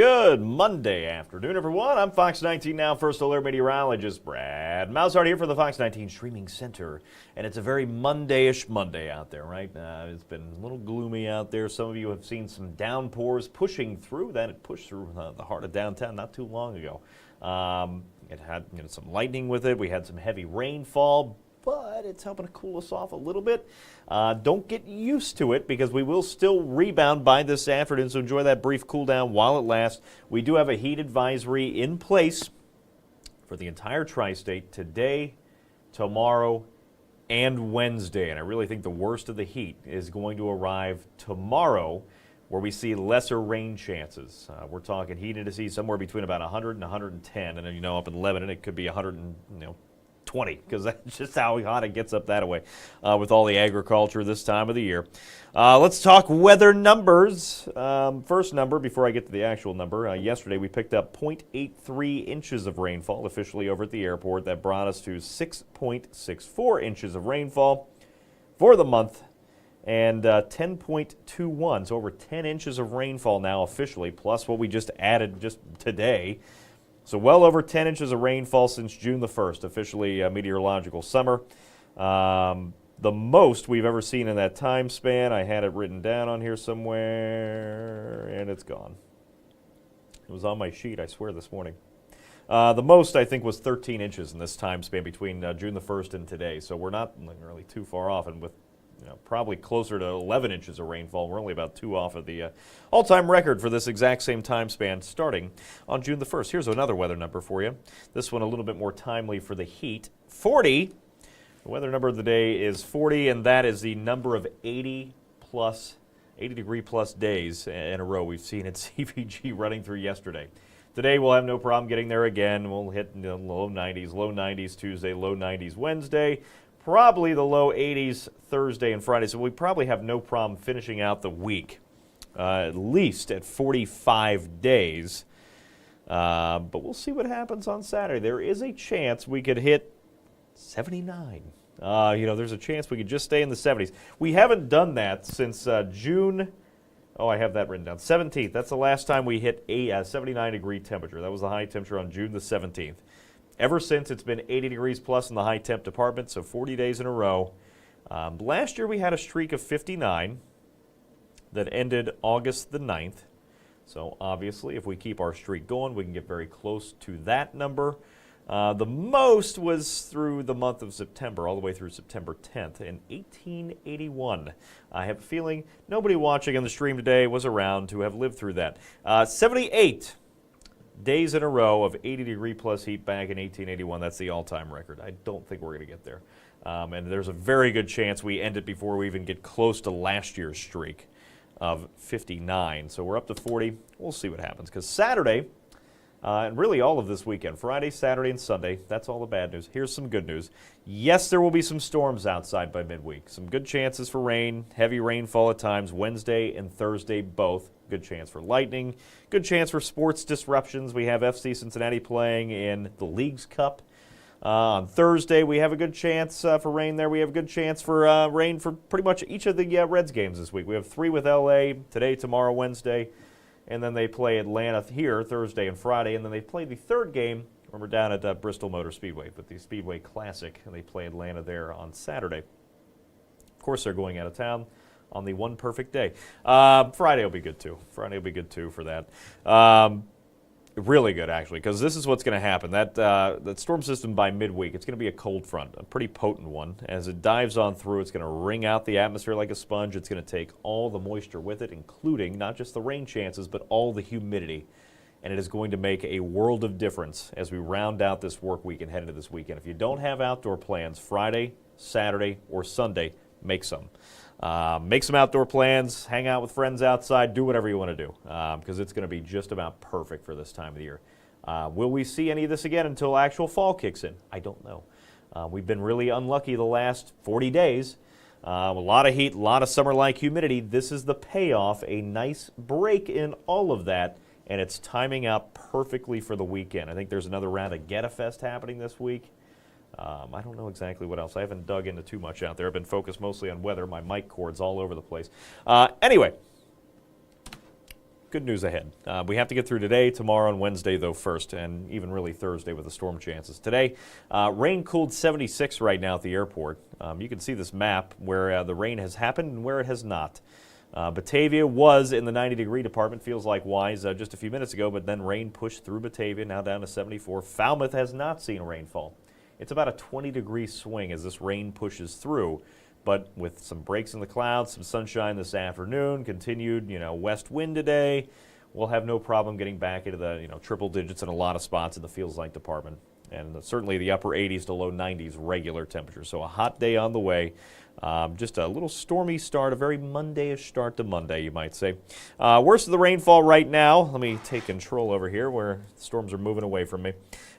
Good Monday afternoon, everyone. I'm Fox 19 Now First Alert Meteorologist Brad Maushart here for the Fox 19 Streaming Center. And it's a very Monday-ish Monday out there, right? It's been a little gloomy out there. Some of you have seen some downpours pushing through. It pushed through the heart of downtown not too long ago. It had some lightning with it. We had some heavy rainfall, but it's helping to cool us off a little bit. Don't get used to it because we will still rebound by this afternoon, so enjoy that brief cool down while it lasts. We do have a heat advisory in place for the entire tri-state today, tomorrow, and Wednesday. And I really think the worst of the heat is going to arrive tomorrow, where we see lesser rain chances. We're talking heat indices somewhere between about 100 and 110, and then up in Lebanon it could be 120, because that's just how hot it gets up that way with all the agriculture this time of the year. Let's talk weather numbers. First number, before I get to the actual number, yesterday we picked up 0.83 inches of rainfall officially over at the airport. That brought us to 6.64 inches of rainfall for the month, and 10.21, so over 10 inches of rainfall now officially, plus what we just added just today. So well over 10 inches of rainfall since June the 1st, officially meteorological summer. The most we've ever seen in that time span. I had it written down on here somewhere, and it's gone. It was on my sheet, I swear, this morning. The most, I think, was 13 inches in this time span between June the 1st and today. So we're not really too far off, and with probably closer to 11 inches of rainfall. We're only about 2 off of the all-time record for this exact same time span starting on June the 1st. Here's another weather number for you. This one a little bit more timely for the heat. 40. The weather number of the day is 40, and that is the number of 80 degree plus days in a row we've seen at CVG running through yesterday. Today we'll have no problem getting there again. We'll hit low 90s Tuesday, low 90s Wednesday. Probably the low 80s Thursday and Friday, so we probably have no problem finishing out the week, at least at 45 days. But we'll see what happens on Saturday. There is a chance we could hit 79. There's a chance we could just stay in the 70s. We haven't done that since June. Oh, I have that written down. 17th. That's the last time we hit a 79-degree temperature. That was the high temperature on June the 17th. Ever since, it's been 80 degrees plus in the high temp department, so 40 days in a row. Last year, we had a streak of 59 that ended August the 9th. So obviously, if we keep our streak going, we can get very close to that number. The most was through the month of September, all the way through September 10th in 1881. I have a feeling nobody watching on the stream today was around to have lived through that. 78 days in a row of 80-degree plus heat back in 1881. That's the all-time record. I don't think we're going to get there. And there's a very good chance we end it before we even get close to last year's streak of 59. So we're up to 40. We'll see what happens. Because Saturday, and really all of this weekend, Friday, Saturday, and Sunday, that's all the bad news. Here's some good news. Yes, there will be some storms outside by midweek. Some good chances for rain, heavy rainfall at times, Wednesday and Thursday both. Good chance for lightning, good chance for sports disruptions. We have FC Cincinnati playing in the League's Cup. On Thursday, we have a good chance for rain there. We have a good chance for rain for pretty much each of the Reds games this week. We have 3 with LA, today, tomorrow, Wednesday, and then they play Atlanta here Thursday and Friday, and then they play the third game, remember, down at Bristol Motor Speedway, but the Speedway Classic, and they play Atlanta there on Saturday. Of course, they're going out of town on the one perfect day. Friday will be good, too. Friday will be good, too, for that. Really good, actually, because this is what's going to happen. That storm system by midweek, it's going to be a cold front, a pretty potent one. As it dives on through, it's going to wring out the atmosphere like a sponge. It's going to take all the moisture with it, including not just the rain chances, but all the humidity. And it is going to make a world of difference as we round out this work week and head into this weekend. If you don't have outdoor plans Friday, Saturday, or Sunday, make some. Make some outdoor plans, hang out with friends outside, do whatever you want to do, because it's going to be just about perfect for this time of the year. Will we see any of this again until actual fall kicks in? I don't know. We've been really unlucky the last 40 days. A lot of heat, a lot of summer-like humidity. This is the payoff, a nice break in all of that, and it's timing out perfectly for the weekend. I think there's another round of Get-A-Fest happening this week. I don't know exactly what else. I haven't dug into too much out there. I've been focused mostly on weather. My mic cord's all over the place. Anyway, good news ahead. We have to get through today, tomorrow, and Wednesday, though, first, and even really Thursday with the storm chances. Today, rain-cooled 76 right now at the airport. You can see this map where the rain has happened and where it has not. Batavia was in the 90-degree department, feels like wise, just a few minutes ago, but then rain pushed through Batavia, now down to 74. Falmouth has not seen rainfall. It's about a 20-degree swing as this rain pushes through, but with some breaks in the clouds, some sunshine this afternoon, continued, west wind today, we'll have no problem getting back into the, triple digits in a lot of spots in the feels like department. And certainly the upper 80s to low 90s regular temperature. So a hot day on the way. Just a little stormy start, a very Monday-ish start to Monday, you might say. Worst of the rainfall right now. Let me take control over here where storms are moving away from me.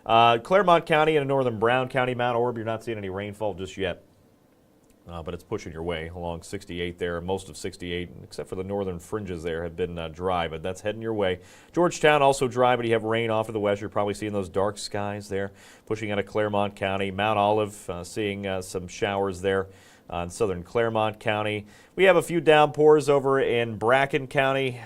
Claremont County and northern Brown County, Mount Orb, you're not seeing any rainfall just yet. But it's pushing your way along 68 there. Most of 68, except for the northern fringes there, have been dry, but that's heading your way. Georgetown also dry, but you have rain off to the west. You're probably seeing those dark skies there, pushing out of Claremont County. Mount Olive, seeing some showers there in southern Claremont County. We have a few downpours over in Bracken County,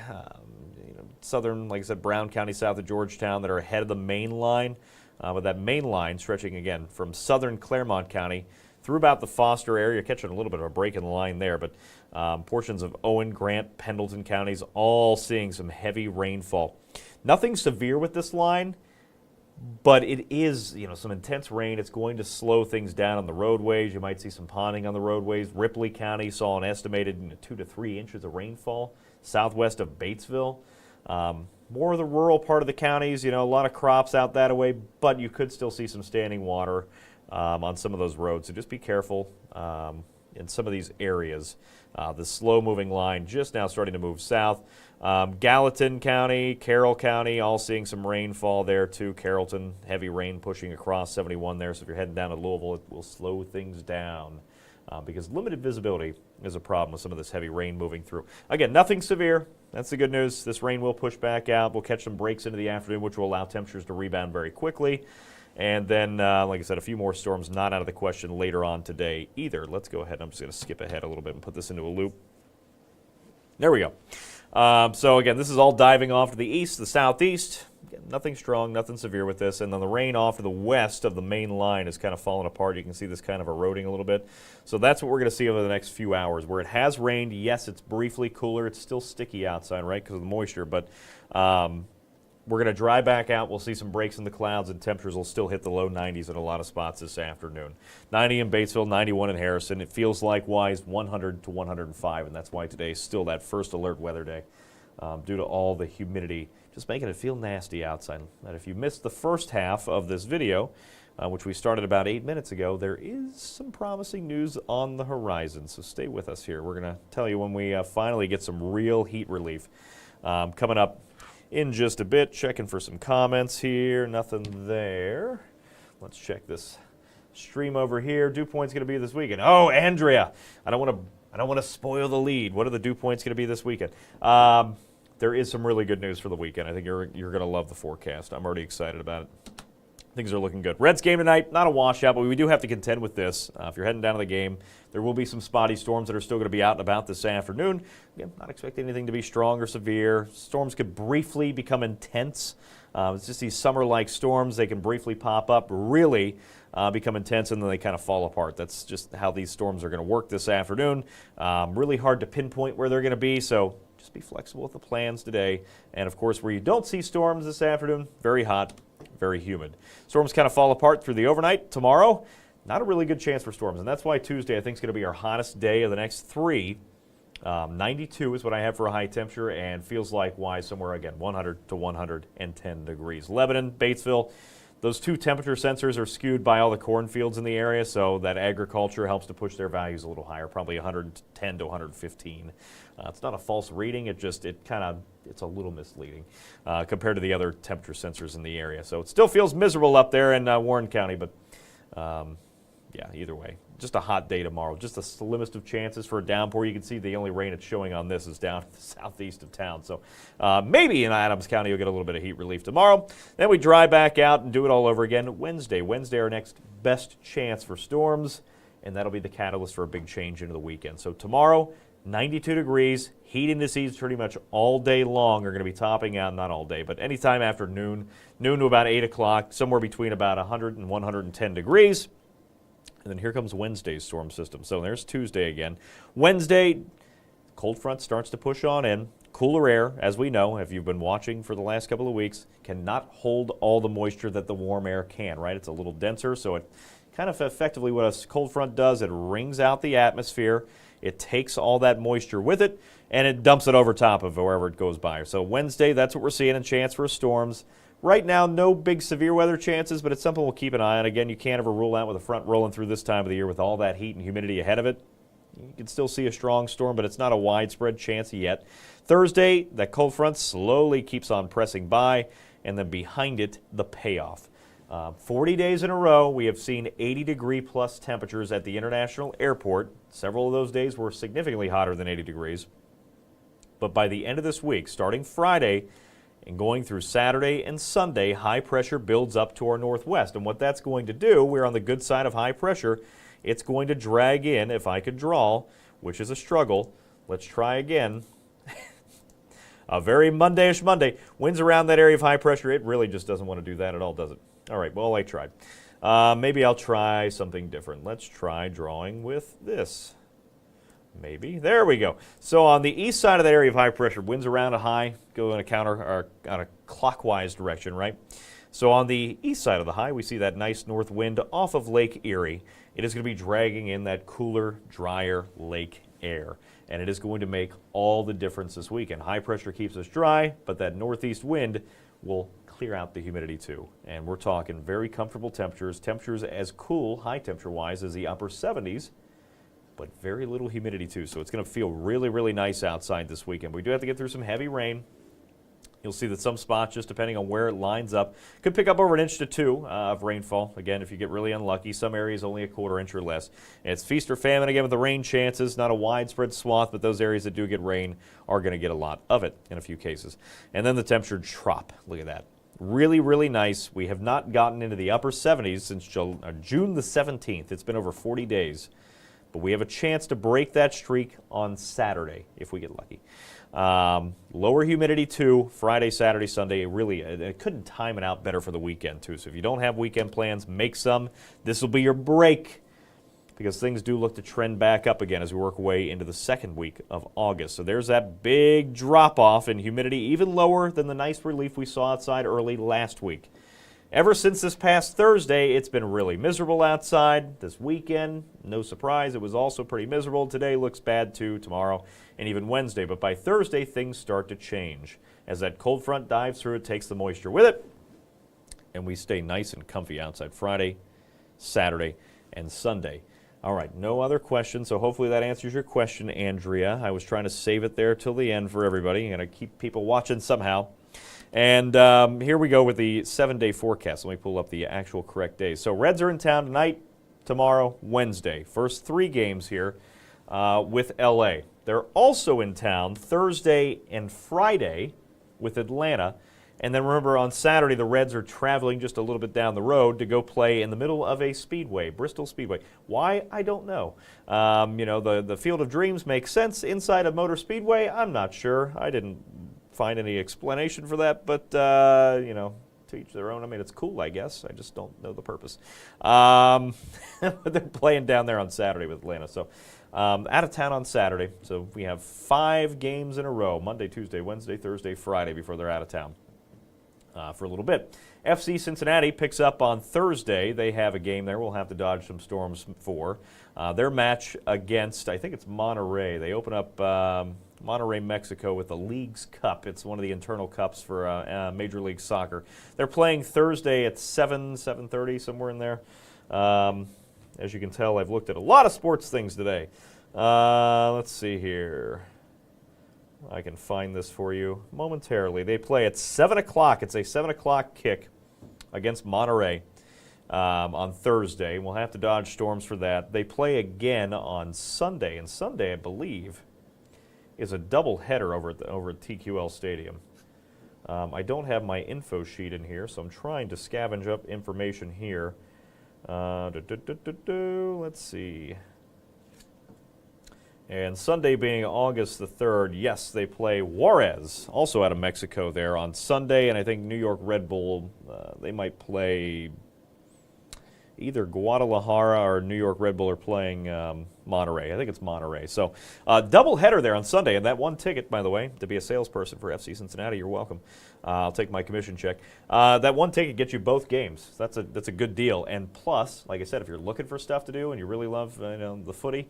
southern, like I said, Brown County, south of Georgetown, that are ahead of the main line. But that main line stretching, again, from southern Claremont County through about the Foster area, catching a little bit of a break in the line there, but portions of Owen, Grant, Pendleton counties all seeing some heavy rainfall. Nothing severe with this line, but it is, some intense rain. It's going to slow things down on the roadways. You might see some ponding on the roadways. Ripley County saw an estimated 2 to 3 inches of rainfall southwest of Batesville. More of the rural part of the counties, a lot of crops out that way, but you could still see some standing water on some of those roads, so just be careful in some of these areas. The slow-moving line just now starting to move south. Gallatin County, Carroll County, all seeing some rainfall there too. Carrollton, heavy rain pushing across 71 there, so if you're heading down to Louisville, it will slow things down because limited visibility is a problem with some of this heavy rain moving through. Again, nothing severe. That's the good news. This rain will push back out. We'll catch some breaks into the afternoon, which will allow temperatures to rebound very quickly. And then, like I said, a few more storms not out of the question later on today either. Let's go ahead. I'm just going to skip ahead a little bit and put this into a loop. There we go. So, again, this is all diving off to the east, the southeast. Again, nothing strong, nothing severe with this. And then the rain off to the west of the main line is kind of falling apart. You can see this kind of eroding a little bit. So that's what we're going to see over the next few hours. Where it has rained, yes, it's briefly cooler. It's still sticky outside, right, because of the moisture. But we're going to dry back out. We'll see some breaks in the clouds, and temperatures will still hit the low 90s in a lot of spots this afternoon. 90 in Batesville, 91 in Harrison. It feels likewise 100 to 105, and that's why today is still that first alert weather day due to all the humidity, just making it feel nasty outside. And if you missed the first half of this video, which we started about 8 minutes ago, there is some promising news on the horizon, so stay with us here. We're going to tell you when we finally get some real heat relief coming up in just a bit. Checking for some comments here. Nothing there. Let's check this stream over here. Dew point's going to be this weekend. Oh, Andrea, I don't want to spoil the lead. What are the dew points going to be this weekend? There is some really good news for the weekend. I think you're going to love the forecast. I'm already excited about it. Things are looking good. Reds game tonight, not a washout, but we do have to contend with this. If you're heading down to the game, there will be some spotty storms that are still going to be out and about this afternoon. Again, not expecting anything to be strong or severe. Storms could briefly become intense. It's just these summer-like storms. They can briefly pop up, really become intense, and then they kind of fall apart. That's just how these storms are going to work this afternoon. Really hard to pinpoint where they're going to be, so just be flexible with the plans today. And, of course, where you don't see storms this afternoon, very hot, very humid. Storms kind of fall apart through the overnight. Tomorrow, not a really good chance for storms, and that's why Tuesday I think is going to be our hottest day of the next 3. 92 is what I have for a high temperature, and feels likewise somewhere, again, 100 to 110 degrees. Lebanon, Batesville, those two temperature sensors are skewed by all the cornfields in the area, so that agriculture helps to push their values a little higher, probably 110 to 115. It's not a false reading, it's a little misleading compared to the other temperature sensors in the area. So it still feels miserable up there in Warren County, but yeah, either way. Just a hot day tomorrow. Just the slimmest of chances for a downpour. You can see the only rain it's showing on this is down the southeast of town. So maybe in Adams County you'll get a little bit of heat relief tomorrow. Then we dry back out and do it all over again Wednesday. Wednesday, our next best chance for storms, and that'll be the catalyst for a big change into the weekend. So tomorrow, 92 degrees, heat indices pretty much all day long are going to be topping out, not all day, but anytime after noon to about 8 o'clock, somewhere between about 100 and 110 degrees. And then here comes Wednesday's storm system. So there's Tuesday again. Wednesday, cold front starts to push on in. Cooler air, as we know, if you've been watching for the last couple of weeks, cannot hold all the moisture that the warm air can, right? It's a little denser, so it kind of effectively what a cold front does, it wrings out the atmosphere. It takes all that moisture with it, and it dumps it over top of wherever it goes by. So Wednesday, that's what we're seeing, a chance for storms. Right now, no big severe weather chances, but it's something we'll keep an eye on. Again, you can't ever rule out with a front rolling through this time of the year with all that heat and humidity ahead of it. You can still see a strong storm, but it's not a widespread chance yet. Thursday, that cold front slowly keeps on pressing by, and then behind it, the payoff. 40 days in a row, we have seen 80-degree plus temperatures at the International Airport. Several of those days were significantly hotter than 80 degrees. But by the end of this week, starting Friday and going through Saturday and Sunday, high pressure builds up to our northwest. And what that's going to do, we're on the good side of high pressure, it's going to drag in, if I could draw, which is a struggle. Let's try again. A very Monday-ish Monday. Winds around that area of high pressure. It really just doesn't want to do that at all, does it? All right, well, I tried. Maybe I'll try something different. Let's try drawing with this. Maybe. There we go. So on the east side of that area of high pressure, winds around a high, go in a on a clockwise direction, right? So on the east side of the high, we see that nice north wind off of Lake Erie. It is going to be dragging in that cooler, drier lake air. And it is going to make all the difference this weekend. High pressure keeps us dry, but that northeast wind will clear out the humidity too. And we're talking very comfortable temperatures. Temperatures as cool, high temperature-wise, as the upper 70s, but very little humidity too. So it's going to feel really, really nice outside this weekend. We do have to get through some heavy rain. You'll see that some spots, just depending on where it lines up, could pick up over 1 inch to 2 of rainfall. Again, if you get really unlucky, some areas only a 1/4 inch or less. And it's feast or famine again with the rain chances. Not a widespread swath, but those areas that do get rain are going to get a lot of it in a few cases. And then the temperature drop. Look at that. Really, really nice. We have not gotten into the upper 70s since June the 17th. It's been over 40 days. But we have a chance to break that streak on Saturday if we get lucky. Lower humidity too, Friday, Saturday, Sunday. Really, I couldn't time it out better for the weekend too. So if you don't have weekend plans, make some. This will be your break because things do look to trend back up again as we work way into the second week of August. So there's that big drop off in humidity, even lower than the nice relief we saw outside early last week. Ever since this past Thursday, it's been really miserable outside. This weekend, no surprise, it was also pretty miserable. Today looks bad too, tomorrow, and even Wednesday. But by Thursday, things start to change. As that cold front dives through, it takes the moisture with it, and we stay nice and comfy outside Friday, Saturday, and Sunday. All right, no other questions, so hopefully that answers your question, Andrea. I was trying to save it there till the end for everybody. I'm going to keep people watching somehow. And here we go with the 7-day forecast. Let me pull up the actual correct days. So Reds are in town tonight, tomorrow, Wednesday. First 3 games here with L.A. They're also in town Thursday and Friday with Atlanta. And then remember, on Saturday, the Reds are traveling just a little bit down the road to go play in the middle of a speedway, Bristol Speedway. Why? I don't know. You know, the Field of Dreams makes sense inside a motor speedway. I'm not sure. I didn't find any explanation for that, but, you know, to each their own. I mean, it's cool, I guess. I just don't know the purpose. They're playing down there on Saturday with Atlanta. So out of town on Saturday. So we have 5 games in a row, Monday, Tuesday, Wednesday, Thursday, Friday, before they're out of town for a little bit. FC Cincinnati picks up on Thursday. They have a game there we'll have to dodge some storms for. Their match against, I think it's Monterrey. They open up Monterrey, Mexico with the League's Cup. It's one of the internal cups for Major League Soccer. They're playing Thursday at 7:30, somewhere in there. As you can tell, I've looked at a lot of sports things today. Let's see here. I can find this for you momentarily. They play at 7 o'clock. It's a 7 o'clock kick against Monterrey on Thursday. We'll have to dodge storms for that. They play again on Sunday, and Sunday, I believe, is a double-header over at TQL Stadium. I don't have my info sheet in here, so I'm trying to scavenge up information here. Let's see. And Sunday being August the 3rd, yes, they play Juarez, also out of Mexico there on Sunday. And I think New York Red Bull, they might play either Guadalajara or New York Red Bull are playing Monterrey. I think it's Monterrey. So double header there on Sunday. And that one ticket, by the way, to be a salesperson for FC Cincinnati, you're welcome. I'll take my commission check. That one ticket gets you both games. That's a good deal. And plus, like I said, if you're looking for stuff to do and you really love the footy,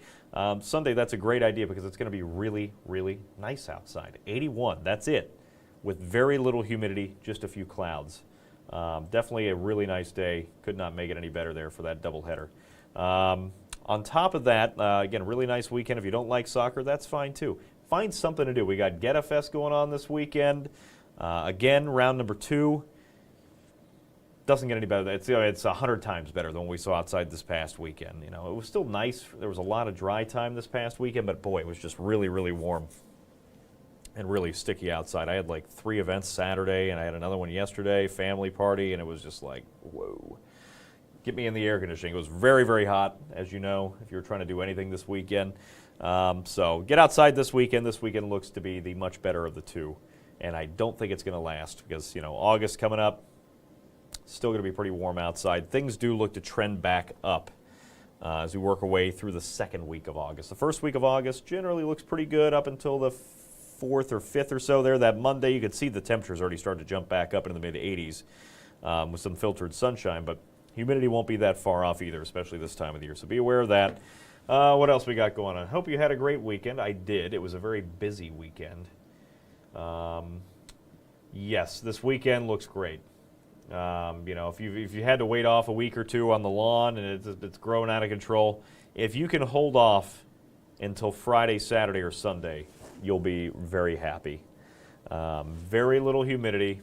Sunday, that's a great idea because it's going to be really, really nice outside. 81, that's it, with very little humidity, just a few clouds. Definitely a really nice day. Could not make it any better there for that doubleheader. On top of that, again, really nice weekend. If you don't like soccer, that's fine too. Find something to do. We got Geta Fest going on this weekend. Again, round number 2. Doesn't get any better. It's 100 times better than what we saw outside this past weekend. It was still nice. There was a lot of dry time this past weekend, but boy, it was just really, really warm and really sticky outside. I had like 3 events Saturday, and I had another one yesterday, family party, and it was just like, whoa. Get me in the air conditioning. It was very, very hot, as you know, if you were trying to do anything this weekend. So get outside this weekend. This weekend looks to be the much better of the 2, and I don't think it's going to last because, August coming up, still going to be pretty warm outside. Things do look to trend back up as we work our way through the second week of August. The first week of August generally looks pretty good up until the 4th or 5th or so there. That Monday, you could see the temperatures already start to jump back up into the mid-80s with some filtered sunshine, but humidity won't be that far off either, especially this time of the year, so be aware of that. What else we got going on? Hope you had a great weekend. I did. It was a very busy weekend. Yes, this weekend looks great. If you had to wait off a week or 2 on the lawn and it's growing out of control, if you can hold off until Friday, Saturday, or Sunday, you'll be very happy. Very little humidity,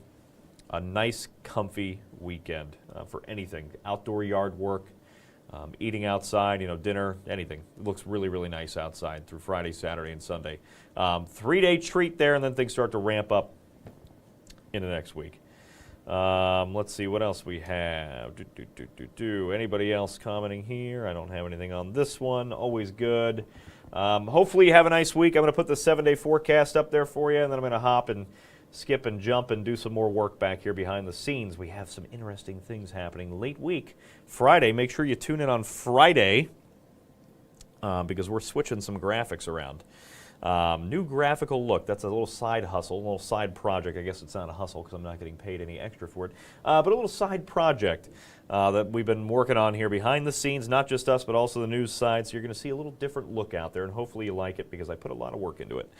a nice, comfy weekend for anything. Outdoor yard work, eating outside, dinner, anything. It looks really, really nice outside through Friday, Saturday, and Sunday. 3-day treat there, and then things start to ramp up into next week. Let's see what else we have. Anybody else commenting here? I don't have anything on this one. Always good. Hopefully you have a nice week. I'm going to put the 7-day forecast up there for you, and then I'm going to hop and skip and jump and do some more work back here behind the scenes. We have some interesting things happening late week. Friday, make sure you tune in on Friday because we're switching some graphics around. New graphical look. That's a little side hustle, a little side project. I guess it's not a hustle because I'm not getting paid any extra for it. But a little side project that we've been working on here behind the scenes, not just us, but also the news side. So you're going to see a little different look out there, and hopefully you like it because I put a lot of work into it.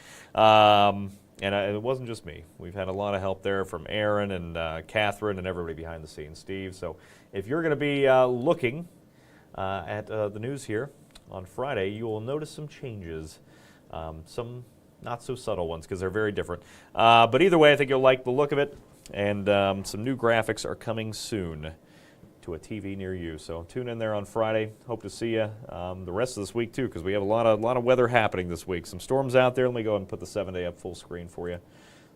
It wasn't just me. We've had a lot of help there from Aaron and Catherine and everybody behind the scenes, Steve. So if you're going to be looking at the news here on Friday, you will notice some changes. Some not so subtle ones because they're very different. But either way, I think you'll like the look of it. And some new graphics are coming soon to a TV near you. So tune in there on Friday. Hope to see you the rest of this week too, because we have a lot of weather happening this week. Some storms out there. Let me go ahead and put the 7-day up full screen for you,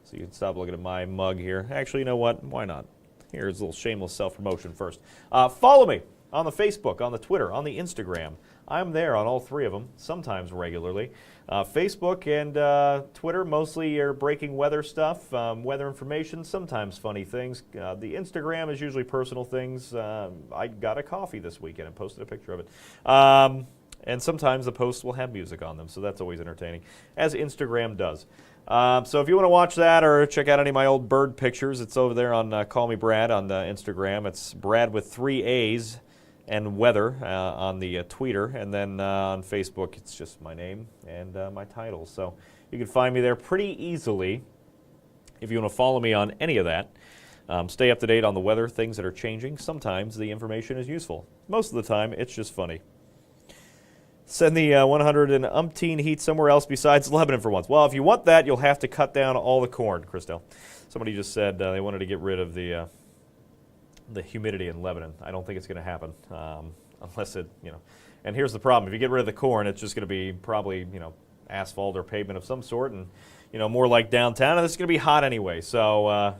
so you can stop looking at my mug here. Actually, you know what? Why not? Here's a little shameless self-promotion first. Follow me on the Facebook, on the Twitter, on the Instagram. I'm there on all 3 of them, sometimes regularly. Facebook and Twitter, mostly your breaking weather stuff, weather information, sometimes funny things. The Instagram is usually personal things. I got a coffee this weekend and posted a picture of it. And sometimes the posts will have music on them, so that's always entertaining, as Instagram does. So if you want to watch that or check out any of my old bird pictures, it's over there on Call Me Brad on Instagram. It's Brad with 3 A's. And weather on the tweeter, and then on Facebook it's just my name and my title. So you can find me there pretty easily if you want to follow me on any of that. Stay up to date on the weather, things that are changing. Sometimes the information is useful. Most of the time it's just funny. Send the 100 and umpteen heat somewhere else besides Lebanon for once. Well, if you want that, you'll have to cut down all the corn, Christel. Somebody just said they wanted to get rid of the humidity in Lebanon. I don't think it's going to happen unless it, and here's the problem. If you get rid of the corn, it's just going to be probably, asphalt or pavement of some sort and, more like downtown, and it's going to be hot anyway. So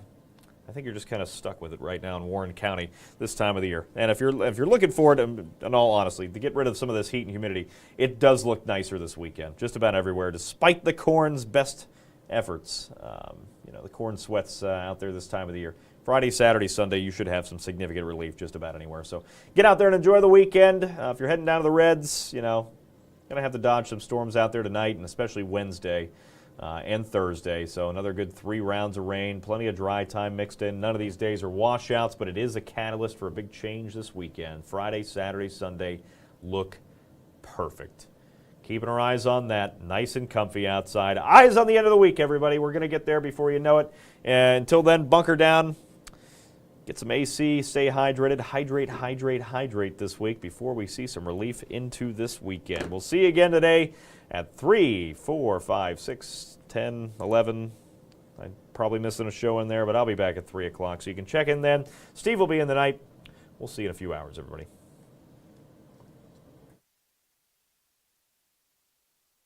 I think you're just kind of stuck with it right now in Warren County this time of the year. And if you're looking forward, in all honesty, to get rid of some of this heat and humidity, it does look nicer this weekend, just about everywhere, despite the corn's best efforts. The corn sweats out there this time of the year. Friday, Saturday, Sunday, you should have some significant relief just about anywhere. So get out there and enjoy the weekend. If you're heading down to the Reds, going to have to dodge some storms out there tonight, and especially Wednesday and Thursday. So another good 3 rounds of rain, plenty of dry time mixed in. None of these days are washouts, but it is a catalyst for a big change this weekend. Friday, Saturday, Sunday look perfect. Keeping our eyes on that, nice and comfy outside. Eyes on the end of the week, everybody. We're going to get there before you know it. And until then, bunker down, get some AC, stay hydrated, hydrate this week before we see some relief into this weekend. We'll see you again today at 3, 4, 5, 6, 10, 11. I'm probably missing a show in there, but I'll be back at 3 o'clock, so you can check in then. Steve will be in the night. We'll see you in a few hours, everybody.